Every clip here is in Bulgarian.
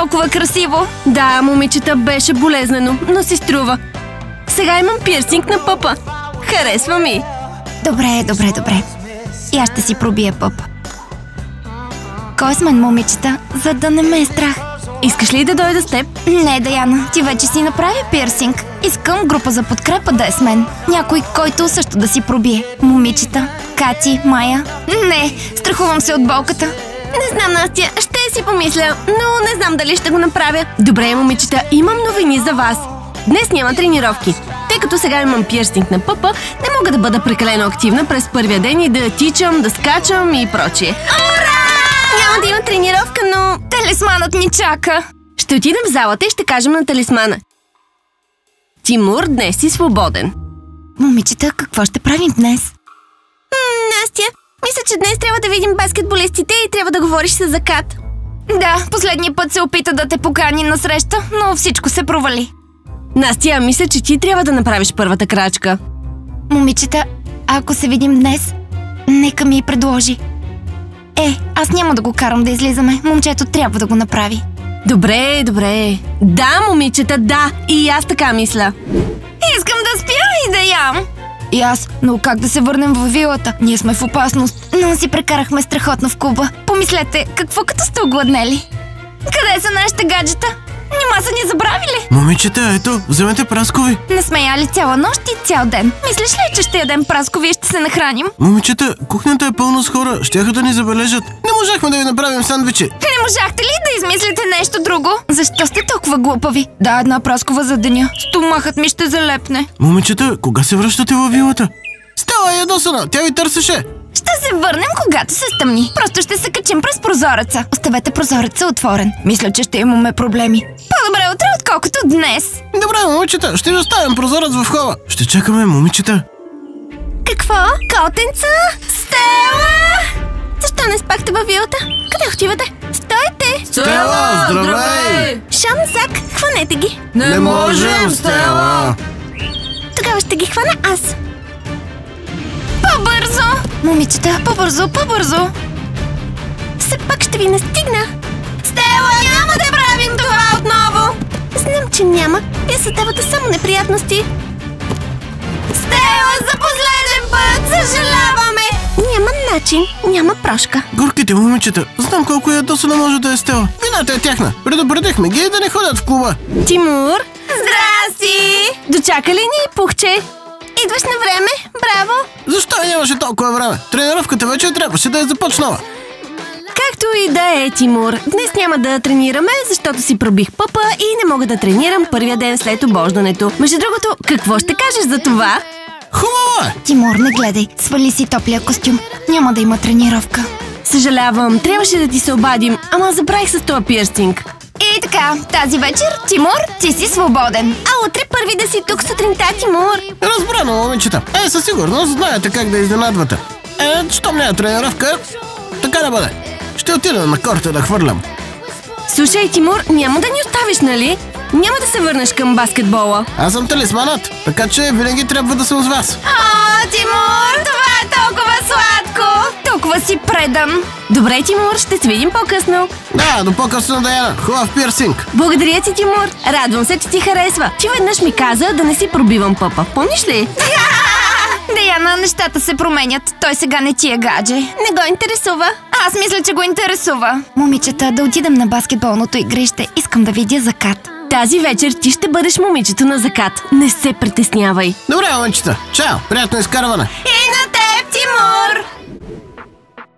толкова красиво. Да, момичета, беше болезнено, но си струва. Сега имам пирсинг на пъпа. Харесва ми. Добре. И аз ще си пробия пъп. Кой с мен, момичета, за да не ме е страх? Искаш ли да дойда с теб? Не, Даяна, ти вече си направи пирсинг. Искам група за подкрепа да е с мен. Някой, който също да си пробие. Момичета, Кати, Майя. Не, страхувам се от болката. Не знам, Настя, ще си помисля, но не знам дали ще го направя. Добре, момичета, имам новини за вас. Днес няма тренировки. Тъй като сега имам пирсинг на пъпа, не мога да бъда прекалено активна през първия ден и да тичам, да скачам и прочие. Ура! Няма да има тренировка, но... Талисманът ни чака. Ще отидем в залата и ще кажем на талисмана: Тимур, днес си свободен. Момичета, какво ще правим днес? Настя, мисля, че днес трябва да видим баскетболистите и трябва да говориш с Закат. Да, последния път се опита да те покани на среща, но всичко се провали. Настя, мисля, че ти трябва да направиш първата крачка. Момичета, ако се видим днес, нека ми предложи. Аз няма да го карам да излизаме. Момчето трябва да го направи. Добре. Да, момичета, да. И аз така мисля. Искам да спя и да ям. И аз, но как да се върнем във вилата? Ние сме в опасност. Но си прекарахме страхотно в клуба. Помислете, какво като сте огладнели? Къде са нашите гаджета? Нима са ни забравили? Момичета, ето, вземете праскови. Не сме яли цяла нощ и цял ден. Мислиш ли, че ще ядем праскови и ще се нахраним? Момичета, кухнята е пълна с хора. Щяха да ни забележат. Не можахме да ви направим сандвичи. Не можахте ли да измислите нещо друго? Защо сте толкова глупави? Да, една праскова за деня. Стомахът ми ще залепне. Момичета, кога се връщате във вилата? Стела е ядосана, тя ви търсеше. Ще се върнем, когато се стъмни. Просто ще се качим през прозореца. Оставете прозореца отворен. Мисля, че ще имаме проблеми. По-добре утре, отколкото днес. Добре, момичета, ще ви оставим прозорец в хола. Ще чакаме, момичета. Какво? Котенца? Стела! Защо не спахте във вилата? Къде отивате? Стойте! Стела, здравей! Шан, Зак, хванете ги. Не можем, Стела! Тогава ще ги хвана аз. По-бързо! Момичета, по-бързо! Все пак ще ви настигна. Стела, няма да правим това отново! Знам, че няма. Вие създавате само неприятности. Стела, за последен път! Съжаляваме! Няма начин, няма прошка. Горките, момичета, знам колко ядосана може да е Стела. Вината е тяхна. Предупредихме ги да не ходят в клуба. Тимур, Здрасти! дочака ли ни, пухче? Идваш на време, браво! Защо нямаше толкова време? Тренировката вече трябваше да е започнала. Както и да е, Тимур. Днес няма да тренираме, защото си пробих пъпа и не мога да тренирам първия ден след обождането. Между другото, какво ще кажеш за това? Хубаво е! Тимур, не гледай. Свали си топлия костюм. Няма да има тренировка. Съжалявам, трябваше да ти се обадим, ама забравих с този пирсинг. И така, тази вечер, Тимур, ти си свободен. А утре първи да си тук сутринта, Тимур. Разбрано, момичета. Със сигурност знаете как да изненадвате. Щом няма тренировка, така да бъде. Ще отида на корта да хвърлям. Слушай, Тимур, няма да ни оставиш, нали? Няма да се върнеш към баскетбола. Аз съм талисманът, така че винаги трябва да съм с вас. О, Тимур, това е толкова сладко! Толкова си предан. Добре, Тимур, ще се видим по-късно. Да, до по-късно, Даяна. Хубав пирсинг. Благодаря ти, Тимур. Радвам се, че ти харесва. Ти веднъж ми каза да не си пробивам пъпа. Помниш ли? Даяна, нещата се променят. Той сега не ти е гадже. Не го интересува. Аз мисля, че го интересува. Момичета, да отидем на баскетболното игрище. Искам да видя Закат. Тази вечер ти ще бъдеш момичето на Закат. Не се притеснявай. Добре, момичета. Чао, приятно изкарване. И на теб, Тимур!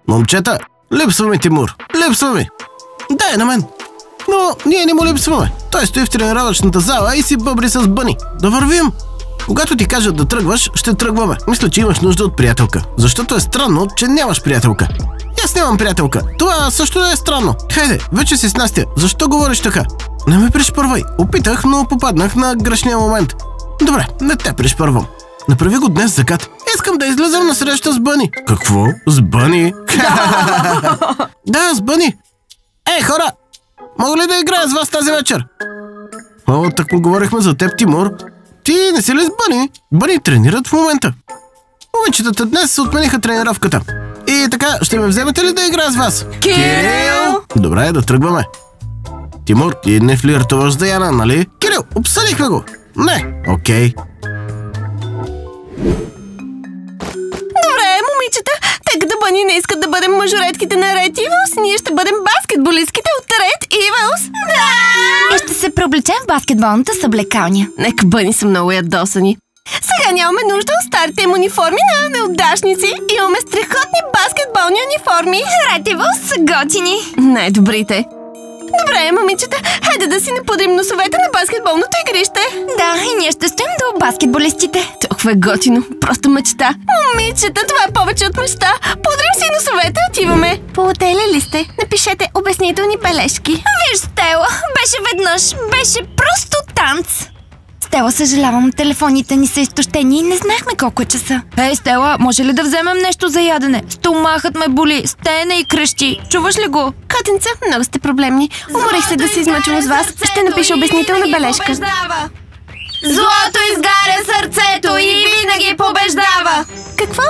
Момчета, липсва ми Тимур. Липсва ми. Дай на мен. Но ние не му липсваме. Той стои в тренировъчната зала и си бъбри с Бъни. Да вървим. Когато ти кажат да тръгваш, ще тръгваме. Мисля, че имаш нужда от приятелка. Защото е странно, че нямаш приятелка. Аз нямам приятелка. Това също е странно. Хайде, вече си с Настя. Защо говориш така? Не ме пришпървай. Опитах, но попаднах на грешния момент. Добре, не те пришпървам. Направи го днес, Закат. Искам да излезем на среща с Бъни. Какво? С Бъни? Да, с Бъни. Хора! Мога ли да играя с вас тази вечер? Так поговорихме за теб, Тимур. Ти не си ли с Бъни? Бъни тренират в момента. Момичетата днес отмениха тренировката. И така, ще ме вземете ли да играя с вас? Кирил! Добре, да тръгваме. Тимур, ти не флиртуваш с Даяна, нали? Кирил, обсъдихме го. Не, окей. Добре, момичета, тъй като Бъни не искат да бъдем мажоретките на Ред Ивълс, ние ще бъдем баскетболистките от Ред Ивълс. И ще се преоблечем в баскетболната съблекалня. Нека Бъни са много ядосани. Сега нямаме нужда от старите им униформи на неудачници. Имаме страхотни баскетболни униформи. Ред Ивълс са готини. Най-добрите. Добре, момичета, хайде да си напудрим носовете на баскетболното игрище. Да, и ние ще стоим до баскетболистите. Толкова е готино, просто мечта. Момичета, това е повече от мечта. Пудрим си носовете, отиваме. По отеля ли сте? Напишете обяснителни бележки. Виж, Стела, беше веднъж, беше просто танц. Стела, съжалявам, телефоните ни са изтощени и не знахме колко е часа. Ей, Стела, може ли да вземем нещо за ядене? Стомахът ме боли, стене и крещи. Чуваш ли го? Котенца, много сте проблемни. Уморих се да се измъчвам с вас. Ще напиша обяснителна бележка. Злото изгаря сърцето и винаги побеждава. Какво?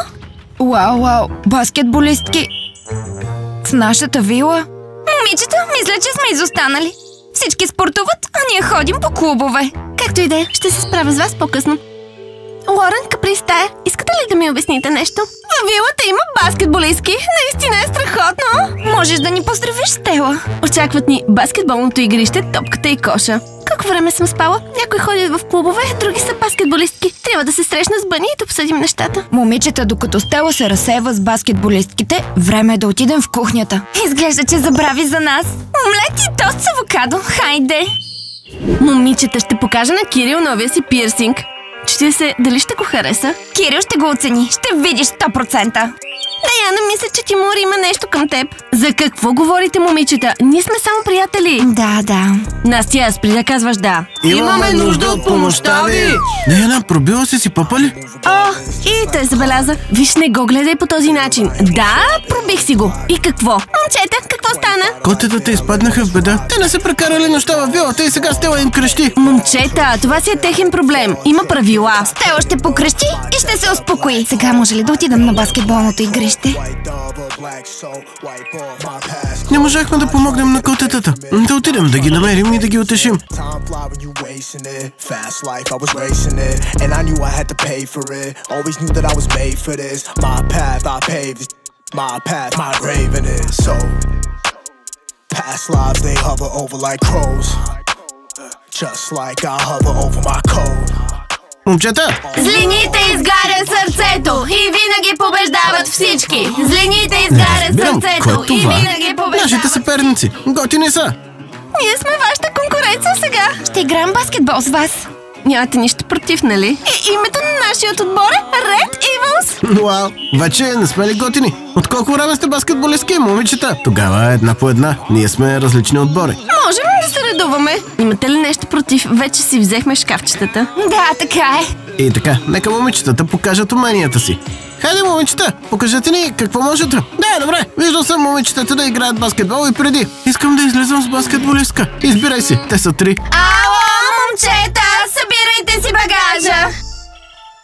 Вау, баскетболистки в нашата вила. Момичета, мисля, че сме изостанали. Всички спортуват, а ние ходим по клубове. Както и да е, ще се справя с вас по-късно. Лорен, Каприс, Тая, искате ли да ми обясните нещо? Във вилата има баскетболистки. Наистина е страхотно. Можеш да ни поздравиш, Стела. Очакват ни баскетболното игрище, топката и коша. Колко време съм спала? Някои ходят в клубове, други са баскетболистки. Трябва да се срещна с Бъни и да обсъдим нещата. Момичета, докато Стела се разсейва с баскетболистките, време е да отидем в кухнята. Изглежда, че забрави за нас. Омлет и тост с авокадо. Хайде! Момичета, ще покажа на Кирил новия си пирсинг. Чуди се, дали ще го хареса? Кирил ще го оцени. Ще видиш 100%. Даяна, мисля, че Тимур има нещо към теб. За какво говорите, момичета? Ние сме само приятели. Да. Настя, спри да казваш да. Имаме нужда от помощта ви. Даяна, пробила си пъпа ли? О, и той забеляза. Виж, не го гледай по този начин. Да, пробих си го. И какво? Момчета, какво стана? Котетата изпаднаха в беда. Те не са прекарали нощта във вилата и сега Стела им крещи. Момчета, това си е техен проблем. Има правила. Стела ще покрещи и ще се успокои. Сега може ли да отидем на баскетболното игрище? Не можахме да помогнем на котетата. Да отидем да ги намерим и да ги утешим. Момчета! Злините изгарят сърцето и винаги побеждават всички. Злините изгарят сърцето и винаги побеждават. Нашите съперници. Готини са. Ние сме вашата конкуренция сега. Ще играем баскетбол с вас. Нямате нищо против, нали? И името на нашия отбор е Ред Ивълс. Уау, вече не сме ли готини? От колко време сте баскетболистки, момичета? Тогава една по една. Ние сме различни отбори. Можем да се редуваме. Имате ли нещо против? Вече си взехме шкафчетата. Да, така е. И така, нека момичетата покажат уменията си. Хайде, момичета, покажете ни какво можете. Да, добре, виждал съм момичетата да играят баскетбол и преди. Искам да излезам с баскетболистка. Избирай си, те са 3. Ало, момчета, събирайте си багажа.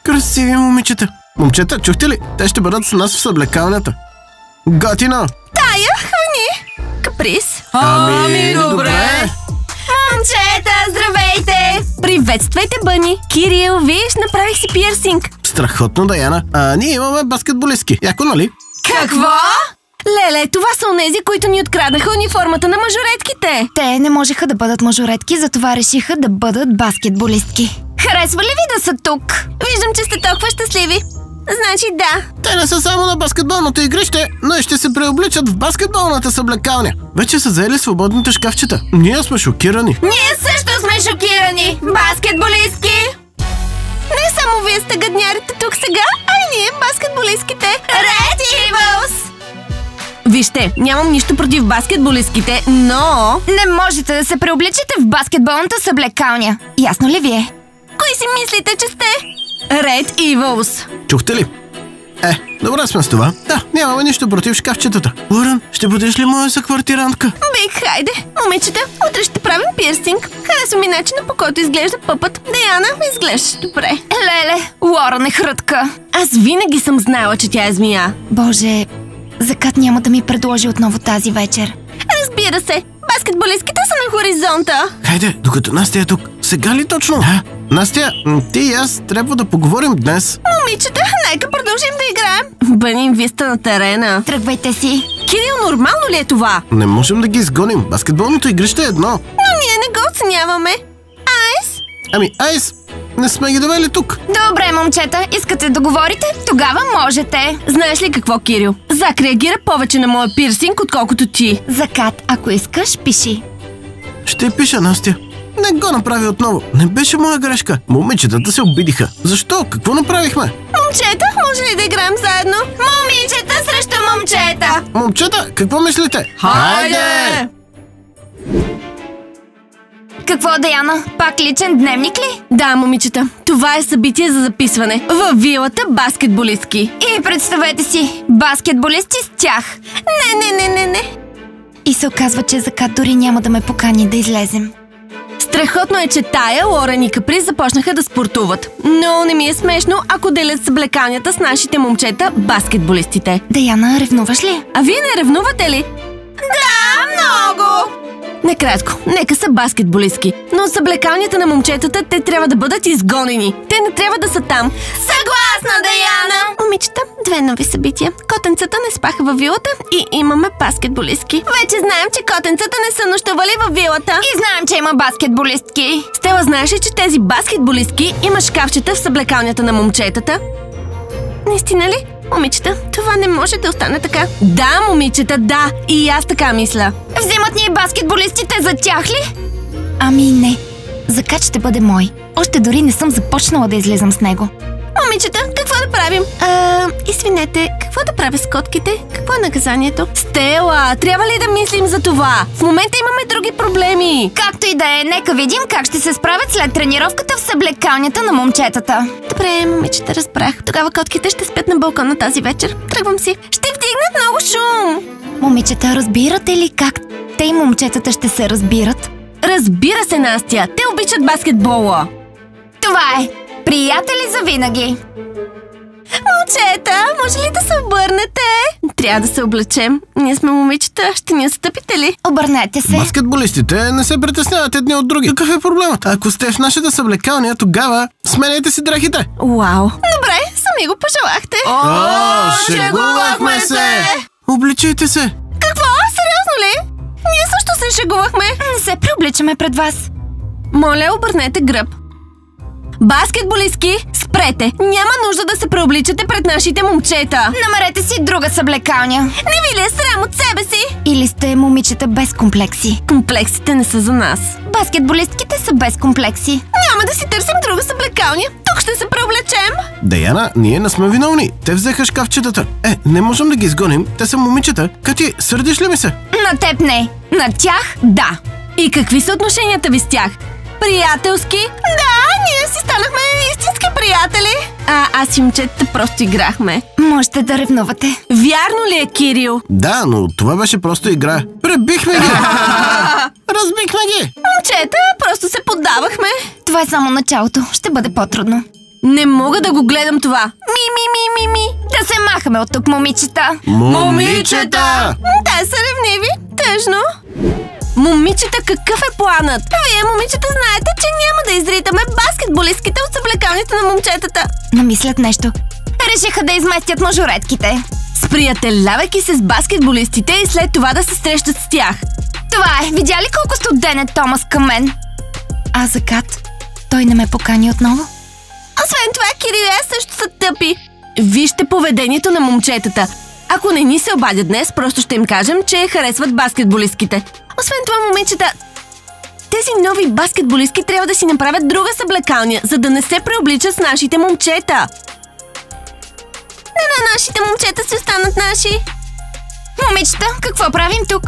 Красиви момичета. Момчета, чухте ли? Те ще бъдат с нас в съблекалнята. Готино! Тая, хвани. Каприс. Ами, добре. Момчета, здравейте! Приветствайте, Бъни. Кирил, виж, направих си пирсинг. Страхотно, Даяна. Ние имаме баскетболистки. Яко, нали? Какво? Леле, това са онези, които ни откраднаха униформата на мажоретките. Те не можеха да бъдат мажоретки, затова решиха да бъдат баскетболистки. Харесва ли ви да са тук? Виждам, че сте толкова щастливи. Значи да. Те не са само на баскетболното игрище, но и ще се преобличат в баскетболната съблекалня. Вече са заели свободните шкафчета. Ние сме шокирани. Ние също сме шокирани! Баскетболистки! Не само вие сте гаднярите тук сега, а и ние, баскетболистките. Ред Ивълс! Вижте, нямам нищо против баскетболистките, но... Не можете да се преобличате в баскетболната съблекалня. Ясно ли ви е? Кои си мислите, че сте? Ред Ивълс. Чухте ли? Добре сме с това. Да, нямаме нищо против шкафчетата. Лорен, ще бъдеш ли моя съквартирантка? Биг, хайде. Момичета, утре ще правим пирсинг. Харесва ми начина, по който изглежда пъпът. Даяна, изглеждаш добре. Леле, Лорен е хрътка. Аз винаги съм знаела, че тя е змия. Боже, Закат няма да ми предложи отново тази вечер. Разбира се, баскетболистките са на хоризонта. Хайде, докато Настя е тук. Сега ли точно? Да. Настя, ти и аз трябва да поговорим днес. Момичета, нека продължим да играем. Бъним, вие сте на терена. Тръгвайте си. Кирил, нормално ли е това? Не можем да ги изгоним. Баскетболното игрище е едно. Но ние не го оценяваме. Айс? Ами, айс, не сме ги довели тук. Добре, момчета, искате да говорите? Тогава можете. Знаеш ли какво, Кирил? Зак реагира повече на моя пирсинг, отколкото ти. Закат, ако искаш, пиши. Ще пиша, Настя. Не го направи отново. Не беше моя грешка. Момичетата се обидиха. Защо? Какво направихме? Момчета, може ли да играем заедно? Момичета срещу момчета. Момчета, какво мислите? Хайде! Какво, Даяна? Пак личен дневник ли? Да, момичета, това е събитие за записване. Във вилата баскетболистки. И представете си, баскетболисти с тях. Не. И се оказва, че Закат дори няма да ме покани да излезем. Страхотно е, че Тая, Лорен и Каприз започнаха да спортуват. Но не ми е смешно, ако делят съблеканията с нашите момчета, баскетболистите. Даяна, ревнуваш ли? А вие не ревнувате ли? Да, много! Накратко, нека са баскетболистки, но съблеканията на момчетата те трябва да бъдат изгонени. Те не трябва да са там. Съгласна, Даяна! Момичета, две нови събития. Котенцата не спаха във вилата и имаме баскетболистки. Вече знаем, че котенцата не са нощували във вилата. И знаем, че има баскетболистки. Стела, знаеш ли, че тези баскетболистки имат шкафчета в съблекалнята на момчетата? Наистина ли? Момичета, това не може да остане така. Да, момичета, да. И аз така мисля. Вземат ни баскетболистите за тях ли? Ами не. Закат ще бъде мой. Още дори не съм започнала да излизам с него. Момичета, какво да правим? Извинете, какво да правя с котките? Какво е наказанието? Стела, трябва ли да мислим за това? В момента имаме други проблеми. Както и да е, нека видим как ще се справят след тренировката в съблекалнята на момчетата. Добре, момичета, разбрах. Тогава котките ще спят на балкона тази вечер. Тръгвам си. Ще вдигнат много шум. Момичета, разбирате ли как те и момчетата ще се разбират? Разбира се, Настя. Те обичат баскетбола. Това е. Приятели за винаги. Момчета, може ли да се обърнете? Трябва да се облечем. Ние сме момичета. Ще ни отстъпите ли? Обърнете се. Баскетболистите не се притесняват едни от други. Какъв е проблемът? Ако сте в нашата съблекалния, тогава сменяйте си дрехите. Вау. Добре, сами го пожелахте. Шегувахме се! Обличайте се. Какво? Сериозно ли? Ние също се шегувахме. Не се преобличаме пред вас. Моля, обърнете гръб. Баскетболистки, спрете! Няма нужда да се преобличате пред нашите момчета. Намерете си друга съблекалня. Не ви ли е срам от себе си? Или сте момичета без комплекси? Комплексите не са за нас. Баскетболистките са без комплекси. Няма да си търсим друга съблекалня. Тук ще се преоблечем. Даяна, ние не сме виновни. Те взеха шкафчетата. Не можем да ги изгоним. Те са момичета. Кати, сърдиш ли ми се? На теб не. На тях да. И какви са отношенията ви с тях? Приятелски? Да, ние си станахме истински приятели. Аз и момчетата просто играхме. Можете да ревнувате. Вярно ли е, Кирил? Да, но това беше просто игра. Пребихме ги! Разбихме ги! Момчета, просто се поддавахме. Това е само началото. Ще бъде по-трудно. Не мога да го гледам това. Ми. Да се махаме от тук, момичета. Момичета! Те са ревниви. Тъжно. Момичета, какъв е планът? Вие, момичета, знаете, че няма да изритаме баскетболистките от съблекалните на момчетата. Намислят нещо. Решиха да изместят мажоретките. Сприятелявайки се с баскетболистите и след това да се срещат с тях. Това е. Видя ли колко студен е Томас към мен? А Закат? Той не ме покани отново? Освен това, Кирил и аз също са тъпи. Вижте поведението на момчетата. Ако не ни се обадят днес, просто ще им кажем, че харесват баскетболистките. Освен това, момичета, тези нови баскетболистки трябва да си направят друга съблекалня, за да не се преобличат с нашите момчета. Не на нашите момчета си останат наши. Момичета, какво правим тук?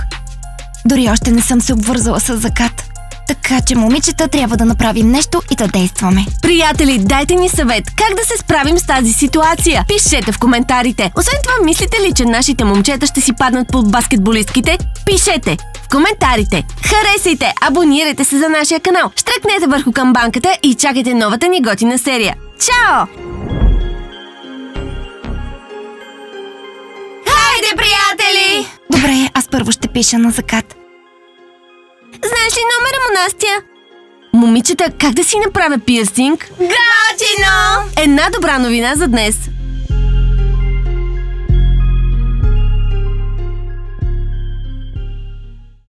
Дори още не съм се обвързала с Закат. Така че, момичета, трябва да направим нещо и да действаме. Приятели, дайте ни съвет как да се справим с тази ситуация. Пишете в коментарите. Освен това, мислите ли, че нашите момчета ще си паднат под баскетболистките? Пишете в коментарите. Харесайте, абонирайте се за нашия канал, щръкнете върху камбанката и чакайте новата ни готина серия. Чао! Хайде, приятели! Добре, аз първо ще пиша на Закат. Знаеш ли номера му, Настя? Момичета, как да си направя пирсинг? Готино! Една добра новина за днес.